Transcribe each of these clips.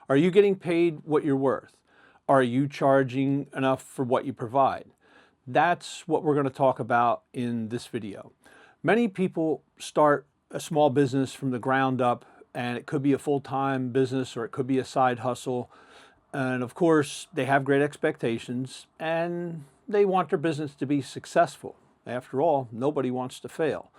Are you getting paid what you're worth? Are you charging enough for what you provide? That's what we're going to talk about in this video. Many people start a small business from the ground up, and it could be a full-time business or it could be a side hustle. And of course, they have great expectations and they want their business to be successful. After all, nobody wants to fail.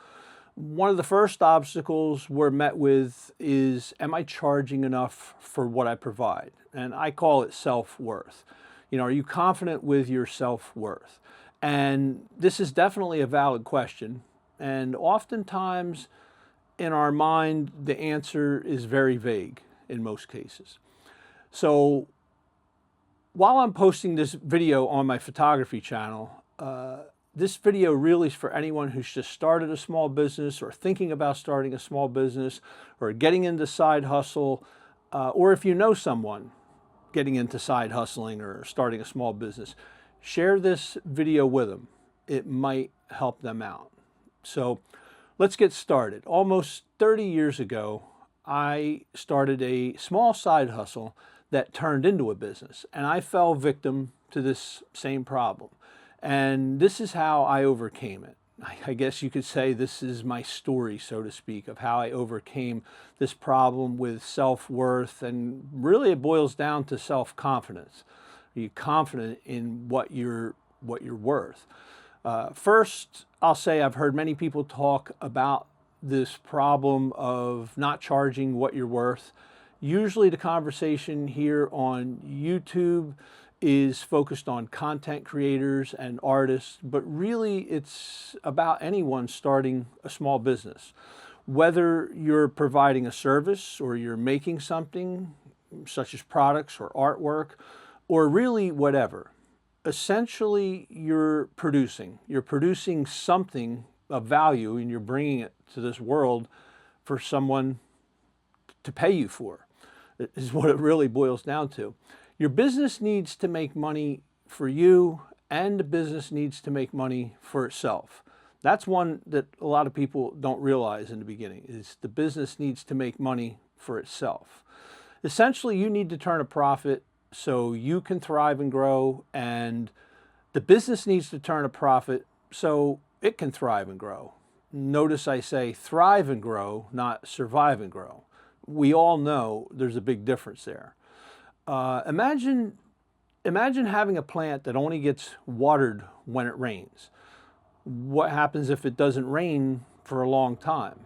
One of the first obstacles we're met with is, am I charging enough for what I provide? And I call it self-worth. Are you confident with your self-worth? And this is definitely a valid question. And oftentimes in our mind, the answer is very vague in most cases. So while I'm posting this video on my photography channel, this video really is for anyone who's just started a small business or thinking about starting a small business or getting into side hustle, or if you know someone getting into side hustling or starting a small business, share this video with them. It might help them out. So let's get started. Almost 30 years ago, I started a small side hustle that turned into a business, and I fell victim to this same problem. And this is how I overcame it. I guess you could say this is my story, so to speak, of how I overcame this problem with self-worth. And really it boils down to self-confidence. Are you confident in what you're worth? First, I'll say I've heard many people talk about this problem of not charging what you're worth. Usually the conversation here on YouTube is focused on content creators and artists, but really it's about anyone starting a small business. Whether you're providing a service or you're making something, such as products or artwork, or really whatever. Essentially, you're producing something of value, and you're bringing it to this world for someone to pay you for. It is what it really boils down to. Your business needs to make money for you, and the business needs to make money for itself. That's one that a lot of people don't realize in the beginning, is the business needs to make money for itself. Essentially, you need to turn a profit so you can thrive and grow, and the business needs to turn a profit so it can thrive and grow. Notice I say thrive and grow, not survive and grow. We all know there's a big difference there. Imagine having a plant that only gets watered when it rains. What happens if it doesn't rain for a long time?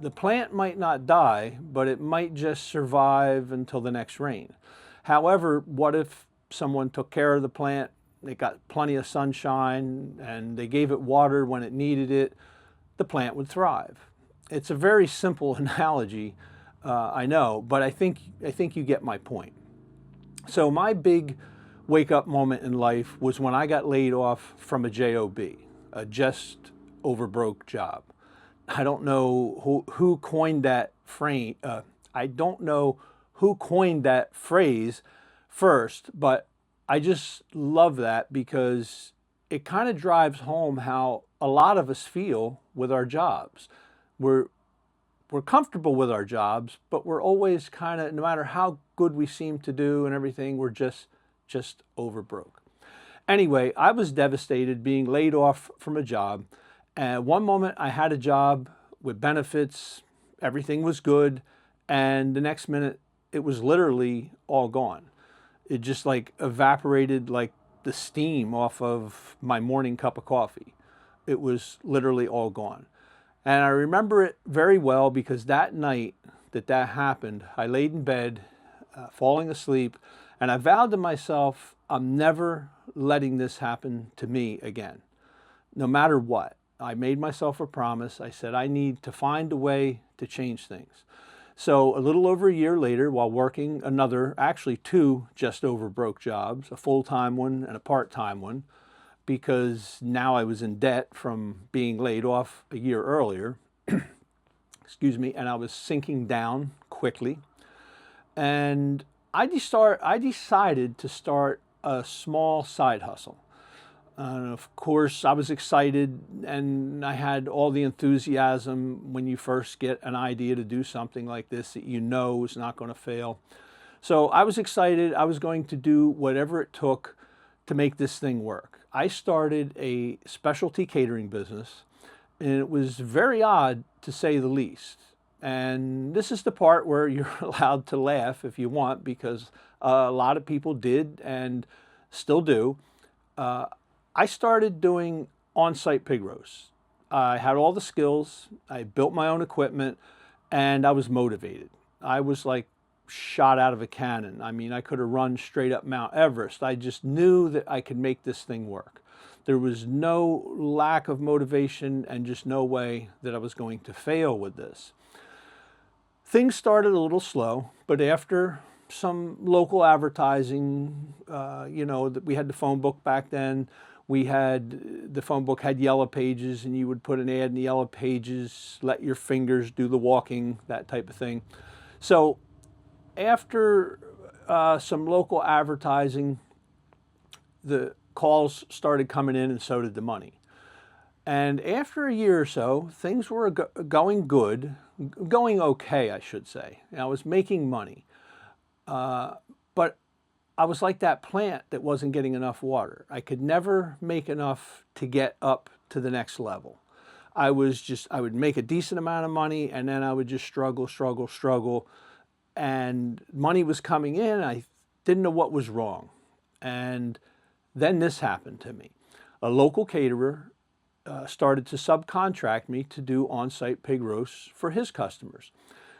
The plant might not die, but it might just survive until the next rain. However, what if someone took care of the plant, they got plenty of sunshine, and they gave it water when it needed it? The plant would thrive. It's a very simple analogy, I know, but I think you get my point. So my big wake-up moment in life was when I got laid off from a job, a just over broke job. I don't know who coined that phrase. I don't know who coined that phrase first, but I just love that because it kind of drives home how a lot of us feel with our jobs. We're comfortable with our jobs, but we're always kind of, no matter how good we seem to do and everything, we're just over broke. Anyway, I was devastated being laid off from a job. And one moment I had a job with benefits, everything was good, and the next minute it was literally all gone. It just like evaporated like the steam off of my morning cup of coffee. It was literally all gone. And I remember it very well because that night that happened, I laid in bed, falling asleep, and I vowed to myself, I'm never letting this happen to me again, no matter what. I made myself a promise. I said, I need to find a way to change things. So a little over a year later, while working actually two just over broke jobs, a full-time one and a part-time one, because now I was in debt from being laid off a year earlier, excuse me, and I was sinking down quickly. And I decided to start a small side hustle. And of course, I was excited and I had all the enthusiasm when you first get an idea to do something like this that you know is not going to fail. So I was excited. I was going to do whatever it took to make this thing work. I started a specialty catering business, and it was very odd to say the least. And this is the part where you're allowed to laugh if you want, because a lot of people did and still do. I started doing on-site pig roasts. I had all the skills, I built my own equipment, and I was motivated. I was like shot out of a cannon. I mean, I could have run straight up Mount Everest. I just knew that I could make this thing work. There was no lack of motivation and just no way that I was going to fail with this. Things started a little slow, but after some local advertising, we had the phone book back then. The phone book had yellow pages, and you would put an ad in the yellow pages, let your fingers do the walking, that type of thing. So after some local advertising, the calls started coming in, and so did the money. And after a year or so, things were going good, going okay, I should say. And I was making money. But I was like that plant that wasn't getting enough water. I could never make enough to get up to the next level. I would make a decent amount of money, and then I would just struggle. And money was coming in. I didn't know what was wrong. And then this happened to me. A local caterer started to subcontract me to do on-site pig roasts for his customers.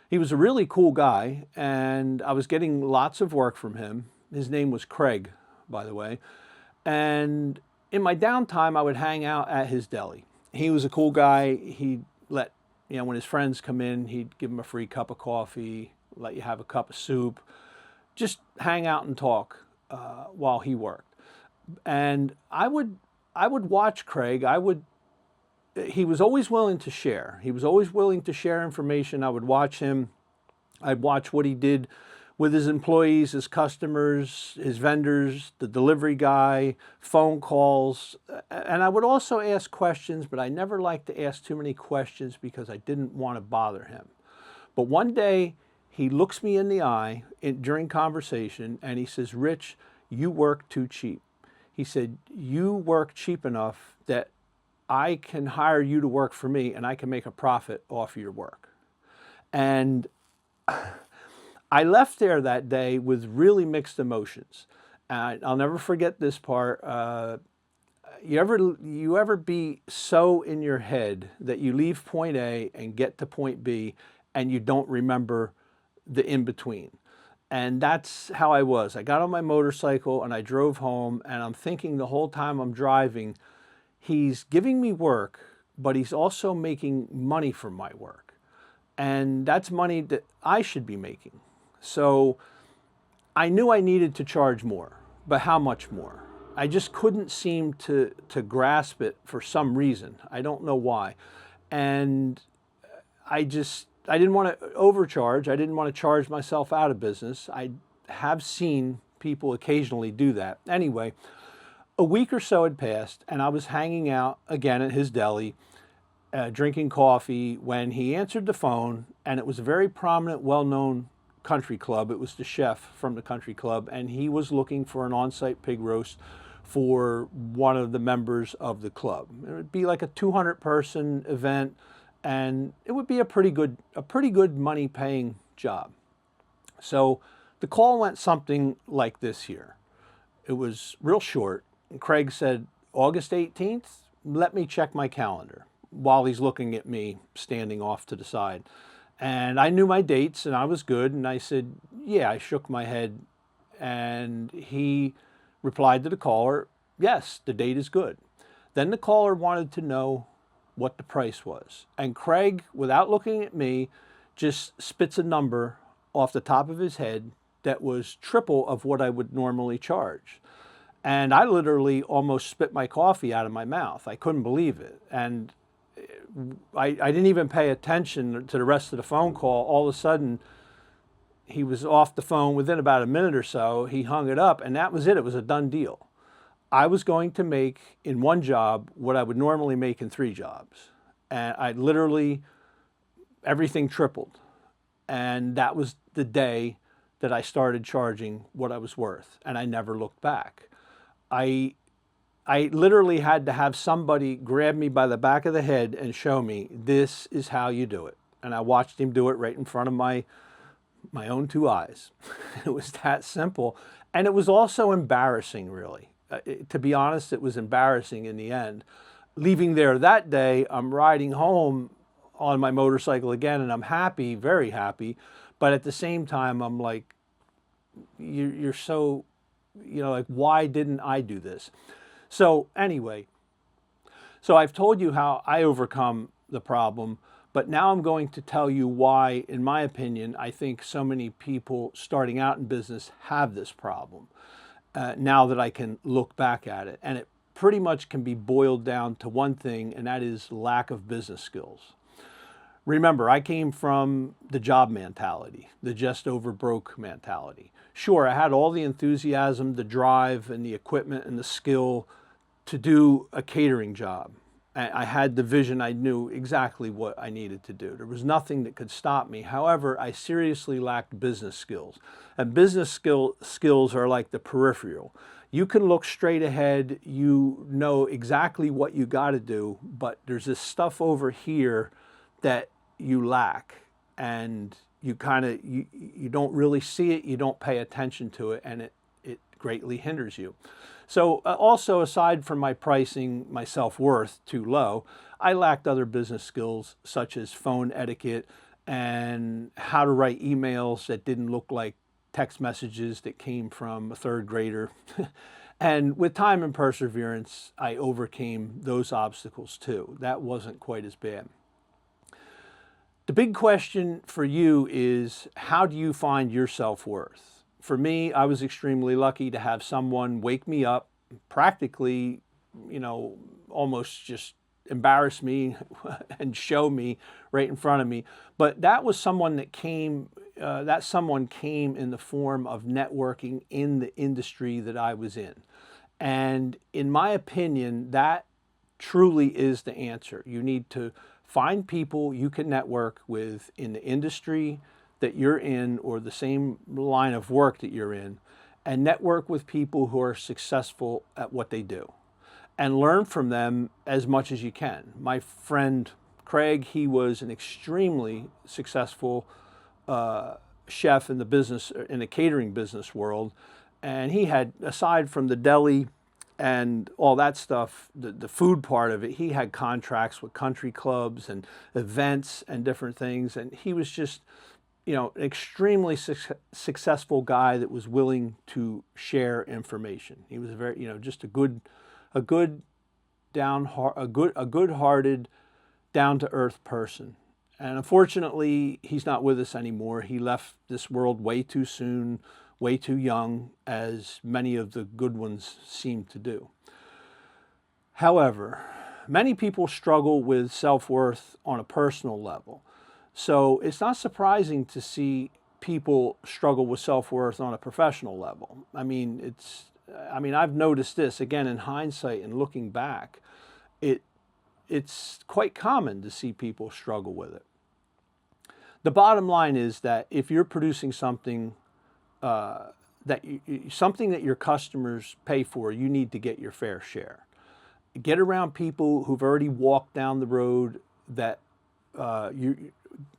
He was a really cool guy, and I was getting lots of work from him. His name was Craig, by the way. And in my downtime, I would hang out at his deli. He was a cool guy. He'd let, when his friends come in, he'd give them a free cup of coffee, let you have a cup of soup, just hang out and talk while he worked. And I would watch Craig. He was always willing to share. He was always willing to share information. I would watch him. I'd watch what he did with his employees, his customers, his vendors, the delivery guy, phone calls. And I would also ask questions, but I never liked to ask too many questions because I didn't want to bother him. But one day, he looks me in the eye during conversation, and he says, "Rich, you work too cheap." He said, "You work cheap enough that I can hire you to work for me, and I can make a profit off your work." And I left there that day with really mixed emotions. I'll never forget this part. You ever be so in your head that you leave point A and get to point B and you don't remember the in-between? And that's how I was. I got on my motorcycle and I drove home, and I'm thinking the whole time I'm driving, he's giving me work, but he's also making money from my work. And that's money that I should be making. So I knew I needed to charge more, but how much more? I just couldn't seem to grasp it for some reason. I don't know why. And I didn't want to overcharge. I didn't want to charge myself out of business. I have seen people occasionally do that. Anyway, a week or so had passed, and I was hanging out again at his deli, drinking coffee, when he answered the phone, and it was a very prominent, well-known country club. It was the chef from the country club, and he was looking for an on-site pig roast for one of the members of the club. It would be like a 200-person event, and it would be a pretty good money-paying job. So the call went something like this here. It was real short. Craig said, "August 18th, let me check my calendar," while he's looking at me standing off to the side. And I knew my dates, and I was good. And I said, yeah. I shook my head, and he replied to the caller, "Yes, the date is good." Then the caller wanted to know what the price was. And Craig, without looking at me, just spits a number off the top of his head that was triple of what I would normally charge. And I literally almost spit my coffee out of my mouth. I couldn't believe it. And I didn't even pay attention to the rest of the phone call. All of a sudden, he was off the phone within about a minute or so. He hung it up, and that was it. It was a done deal. I was going to make in one job what I would normally make in 3 jobs. And I literally, everything tripled. And that was the day that I started charging what I was worth, and I never looked back. I literally had to have somebody grab me by the back of the head and show me, this is how you do it. And I watched him do it right in front of my own two eyes. It was that simple. And it was also embarrassing, really. To be honest, it was embarrassing in the end. Leaving there that day, I'm riding home on my motorcycle again, and I'm happy, very happy. But at the same time, I'm like, you're so, like, why didn't I do this? So anyway, so I've told you how I overcome the problem, but now I'm going to tell you why, in my opinion, I think so many people starting out in business have this problem, now that I can look back at it. And it pretty much can be boiled down to one thing, and that is lack of business skills. Remember, I came from the job mentality, the just over broke mentality. Sure, I had all the enthusiasm, the drive, and the equipment and the skill to do a catering job. I had the vision. I knew exactly what I needed to do. There was nothing that could stop me. However, I seriously lacked business skills. And business skills are like the peripheral. You can look straight ahead. You know exactly what you got to do, but there's this stuff over here that you lack, and you you don't really see it, you don't pay attention to it, and it greatly hinders you. So also, aside from my pricing my self-worth too low, I lacked other business skills such as phone etiquette and how to write emails that didn't look like text messages that came from a third grader. And with time and perseverance, I overcame those obstacles too. That wasn't quite as bad. The big question for you is, how do you find your self-worth? For me, I was extremely lucky to have someone wake me up, practically, almost just embarrass me and show me right in front of me. But that was someone that came, in the form of networking in the industry that I was in. And in my opinion, that truly is the answer. You need to find people you can network with in the industry that you're in or the same line of work that you're in, and network with people who are successful at what they do and learn from them as much as you can. My friend Craig, he was an extremely successful chef in the catering business world, and he had, aside from the deli and all that stuff, the food part of it, he had contracts with country clubs and events and different things. And he was just, an extremely successful guy that was willing to share information. He was very, just a good-hearted, down-to-earth person. And unfortunately, he's not with us anymore. He left this world way too soon, way too young, as many of the good ones seem to do. However, many people struggle with self-worth on a personal level. So it's not surprising to see people struggle with self-worth on a professional level. I've noticed this, again, in hindsight and looking back, it's quite common to see people struggle with it. The bottom line is that if you're producing something something that your customers pay for, you need to get your fair share. Get around people who've already walked down the road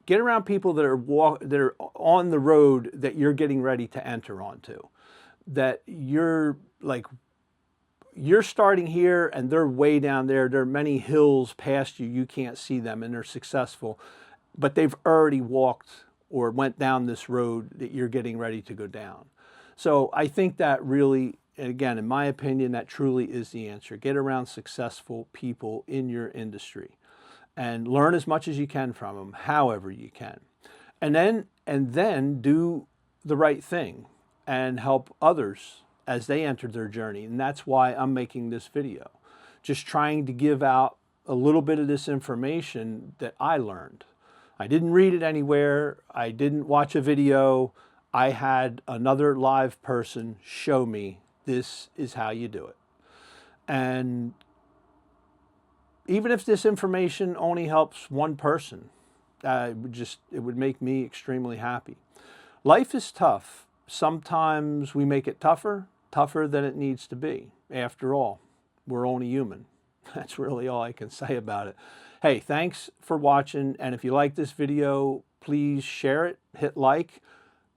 get around people that are on the road that you're getting ready to enter onto. That you're starting here and they're way down there. There are many hills past you. You can't see them, and they're successful, but they've already walked or went down this road that you're getting ready to go down. So I think that really, again, in my opinion, that truly is the answer. Get around successful people in your industry and learn as much as you can from them, however you can. And then do the right thing and help others as they enter their journey. And that's why I'm making this video. Just trying to give out a little bit of this information that I learned. I didn't read it anywhere. I didn't watch a video. I had another live person show me, this is how you do it. And even if this information only helps one person, it would make me extremely happy. Life is tough, sometimes we make it tougher than it needs to be. After all, we're only human. That's really all I can say about it. Hey, thanks for watching, and if you like this video, please share it, hit like,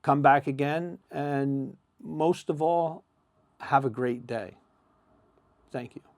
come back again, and most of all, have a great day. Thank you.